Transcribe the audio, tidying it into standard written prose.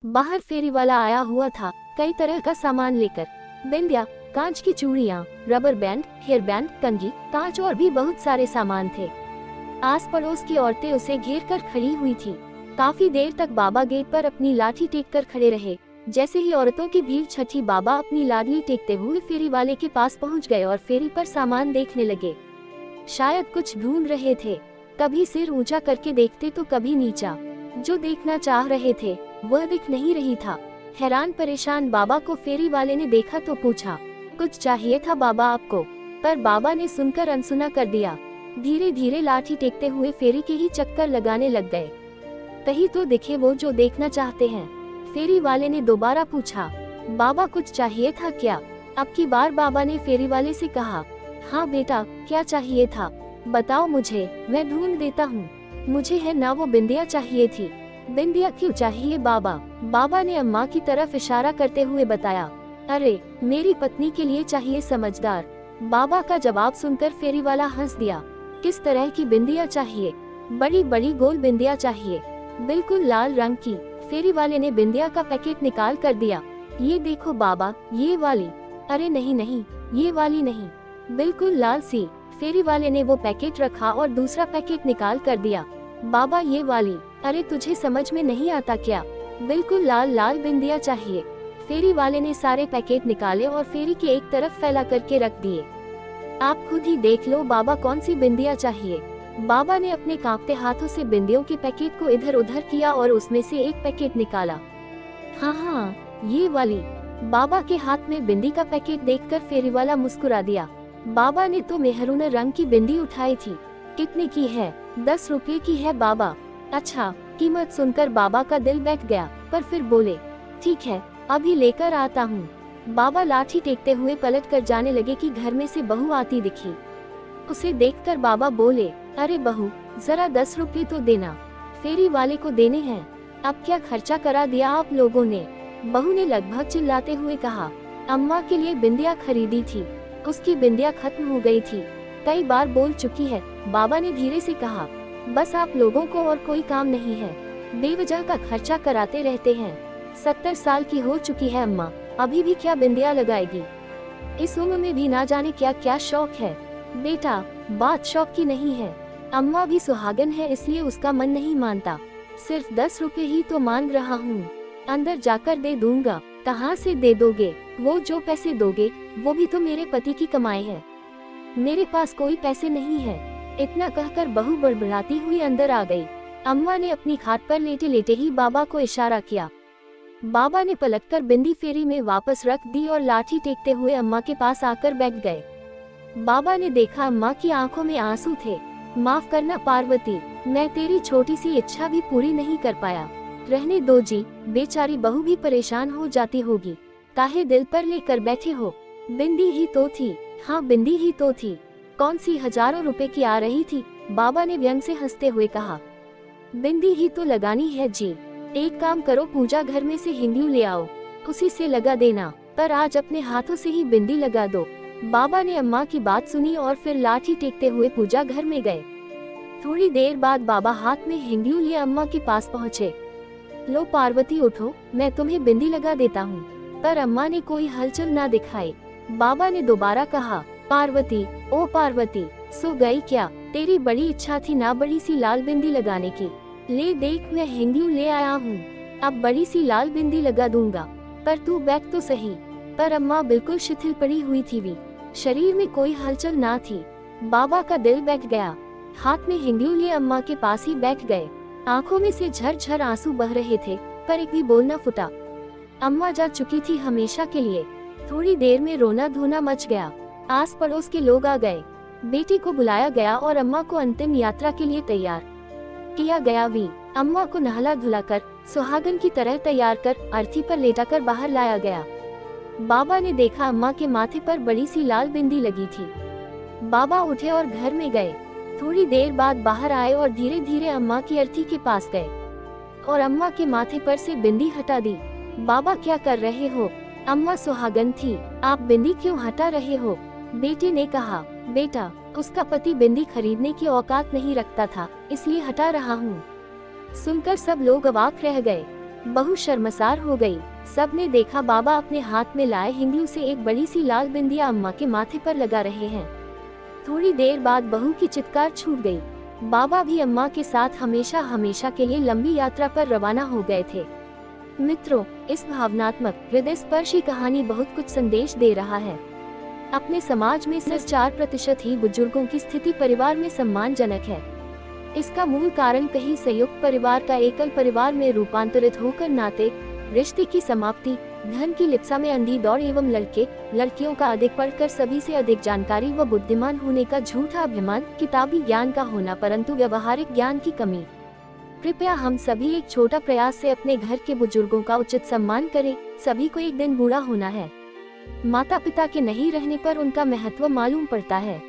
बाहर फेरी वाला आया हुआ था, कई तरह का सामान लेकर। बिंदिया, कांच की चूड़ियाँ, रबर बैंड, हेयर बैंड, कंघी, कांच और भी बहुत सारे सामान थे। आस पड़ोस की औरतें उसे घेर कर खड़ी हुई थी। काफी देर तक बाबा गेट पर अपनी लाठी टेक कर खड़े रहे। जैसे ही औरतों की भीड़ छठी, बाबा अपनी लाडली टेकते हुए फेरी वाले के पास पहुंच गए और फेरी पर सामान देखने लगे। शायद कुछ ढूंढ रहे थे। कभी सिर ऊंचा करके देखते तो कभी नीचा। जो देखना चाह रहे थे वह दिख नहीं रही था। हैरान परेशान बाबा को फेरी वाले ने देखा तो पूछा, कुछ चाहिए था बाबा आपको? पर बाबा ने सुनकर अनसुना कर दिया। धीरे धीरे लाठी टेकते हुए फेरी के ही चक्कर लगाने लग गए। तभी तो दिखे वो जो देखना चाहते हैं। फेरी वाले ने दोबारा पूछा, बाबा कुछ चाहिए था क्या? अब की बार बाबा ने फेरी वाले से कहा, हाँ बेटा, क्या चाहिए था? बताओ मुझे, मैं ढूंढ देता हूँ। मुझे है ना वो बिंदिया चाहिए थी। बिंदिया क्यों चाहिए बाबा? बाबा ने अम्मा की तरफ इशारा करते हुए बताया, अरे मेरी पत्नी के लिए चाहिए समझदार। बाबा का जवाब सुनकर फेरी वाला हंस दिया। किस तरह की बिंदिया चाहिए? बड़ी बड़ी गोल बिंदिया चाहिए, बिल्कुल लाल रंग की। फेरी वाले ने बिंदिया का पैकेट निकाल कर दिया। ये देखो बाबा, ये वाली। अरे नहीं नहीं, ये वाली नहीं, बिल्कुल लाल सी। फेरी वाले ने वो पैकेट रखा और दूसरा पैकेट निकाल कर दिया। बाबा ये वाली। अरे तुझे समझ में नहीं आता क्या? बिल्कुल लाल लाल बिंदिया चाहिए। फेरी वाले ने सारे पैकेट निकाले और फेरी के एक तरफ फैला करके रख दिए। आप खुद ही देख लो बाबा, कौन सी बिंदिया चाहिए? बाबा ने अपने कांपते हाथों से बिंदियों के पैकेट को इधर उधर किया और उसमें से एक पैकेट निकाला। हाँ हाँ, ये वाली। बाबा के हाथ में बिंदी का पैकेट देखकर फेरी वाला मुस्कुरा दिया। बाबा ने तो मेहरून रंग की बिंदी उठाई थी। कितने की है? 10 रुपये की है बाबा। अच्छा, कीमत सुनकर बाबा का दिल बैठ गया, पर फिर बोले, ठीक है, अभी लेकर आता हूँ। बाबा लाठी टेकते हुए पलट कर जाने लगे कि घर में से बहू आती दिखी। उसे देखकर बाबा बोले, अरे बहू, जरा 10 रुपये तो देना, फेरी वाले को देने हैं। अब क्या खर्चा करा दिया आप लोगों ने? बहू ने लगभग चिल्लाते हुए कहा, अम्मा के लिए बिंदिया खरीदी थी, उसकी बिंदिया खत्म हो गई थी, कई बार बोल चुकी है। बाबा ने धीरे से कहा, बस आप लोगों को और कोई काम नहीं है, बेवजह का खर्चा कराते रहते हैं। 70 साल की हो चुकी है अम्मा, अभी भी क्या बिंदिया लगाएगी? इस उम्र में भी ना जाने क्या क्या शौक है। बेटा, बात शौक की नहीं है, अम्मा भी सुहागन है, इसलिए उसका मन नहीं मानता। सिर्फ 10 रुपए ही तो मांग रहा हूँ, अंदर जाकर दे दूंगा। कहाँ से दे दोगे? वो जो पैसे दोगे वो भी तो मेरे पति की कमाई है, मेरे पास कोई पैसे नहीं है। इतना कहकर बहू बड़बड़ाती हुई अंदर आ गई। अम्मा ने अपनी खाट पर लेटे लेटे ही बाबा को इशारा किया। बाबा ने पलटकर बिंदी फेरी में वापस रख दी और लाठी टेकते हुए अम्मा के पास आकर बैठ गए। बाबा ने देखा अम्मा की आंखों में आंसू थे। माफ करना पार्वती, मैं तेरी छोटी सी इच्छा भी पूरी नहीं कर पाया। रहने दो जी, बेचारी बहू भी परेशान हो जाती होगी, काहे दिल पर लेकर बैठे हो? बिंदी ही तो थी। हाँ, बिंदी ही तो थी। कौन सी हजारों रुपए की आ रही थी? बाबा ने व्यंग से हंसते हुए कहा, बिंदी ही तो लगानी है जी। एक काम करो, पूजा घर में से हिंदू ले आओ, उसी से लगा देना, पर आज अपने हाथों से ही बिंदी लगा दो। बाबा ने अम्मा की बात सुनी और फिर लाठी टेकते हुए पूजा घर में गए। थोड़ी देर बाद बाबा हाथ में हिंदू लिए अम्मा के पास पहुँचे। लो पार्वती उठो, मैं तुम्हें बिंदी लगा देता हूँ। पर अम्मा ने कोई हलचल ना दिखाई। बाबा ने दोबारा कहा, पार्वती, ओ पार्वती, सो गई क्या? तेरी बड़ी इच्छा थी ना बड़ी सी लाल बिंदी लगाने की? ले देख, मैं हिंदू ले आया हूँ, अब बड़ी सी लाल बिंदी लगा दूंगा। पर तू बैठ तो सही। पर अम्मा बिल्कुल शिथिल पड़ी हुई थी, भी शरीर में कोई हलचल ना थी। बाबा का दिल बैठ गया। हाथ में हिंदू लिए अम्मा के पास ही बैठ गए। आंखों में से झरझर आंसू बह रहे थे, पर एक भी बोल न फुटा। अम्मा जा चुकी थी हमेशा के लिए। थोड़ी देर में रोना धोना मच गया। आस पड़ोस के लोग आ गए। बेटी को बुलाया गया और अम्मा को अंतिम यात्रा के लिए तैयार किया गया। भी अम्मा को नहला धुलाकर सुहागन की तरह तैयार कर अर्थी पर लेटाकर बाहर लाया गया। बाबा ने देखा अम्मा के माथे पर बड़ी सी लाल बिंदी लगी थी। बाबा उठे और घर में गए। थोड़ी देर बाद बाहर आए और धीरे धीरे अम्मा की अर्थी के पास गए और अम्मा के माथे पर से बिंदी हटा दी। बाबा क्या कर रहे हो? अम्मा सुहागन थी, आप बिंदी क्यों हटा रहे हो? बेटे ने कहा, बेटा, उसका पति बिंदी खरीदने की औकात नहीं रखता था, इसलिए हटा रहा हूँ। सुनकर सब लोग अवाक रह गए। बहू शर्मसार हो गई। सबने देखा बाबा अपने हाथ में लाए हिंगलू से एक बड़ी सी लाल बिंदिया अम्मा के माथे पर लगा रहे हैं। थोड़ी देर बाद बहू की चित्कार छूट गई। बाबा भी अम्मा के साथ हमेशा हमेशा के लिए लंबी यात्रा पर रवाना हो गए थे। मित्रों, इस भावनात्मक हृदय स्पर्शी कहानी बहुत कुछ संदेश दे रहा है। अपने समाज में सिर्फ 4% ही बुजुर्गों की स्थिति परिवार में सम्मानजनक है। इसका मूल कारण कहीं संयुक्त परिवार का एकल परिवार में रूपांतरित होकर नाते रिश्ते की समाप्ति, धन की लिप्सा में अंधी दौड़ एवं लड़कियों का अधिक पढ़कर सभी से अधिक जानकारी व बुद्धिमान होने का झूठा अभिमान, किताबी ज्ञान का होना परंतु व्यवहारिक ज्ञान की कमी। कृपया हम सभी एक छोटा प्रयास से अपने घर के बुजुर्गों का उचित सम्मान करें। सभी को एक दिन बूढ़ा होना है। माता पिता के नहीं रहने पर उनका महत्व मालूम पड़ता है।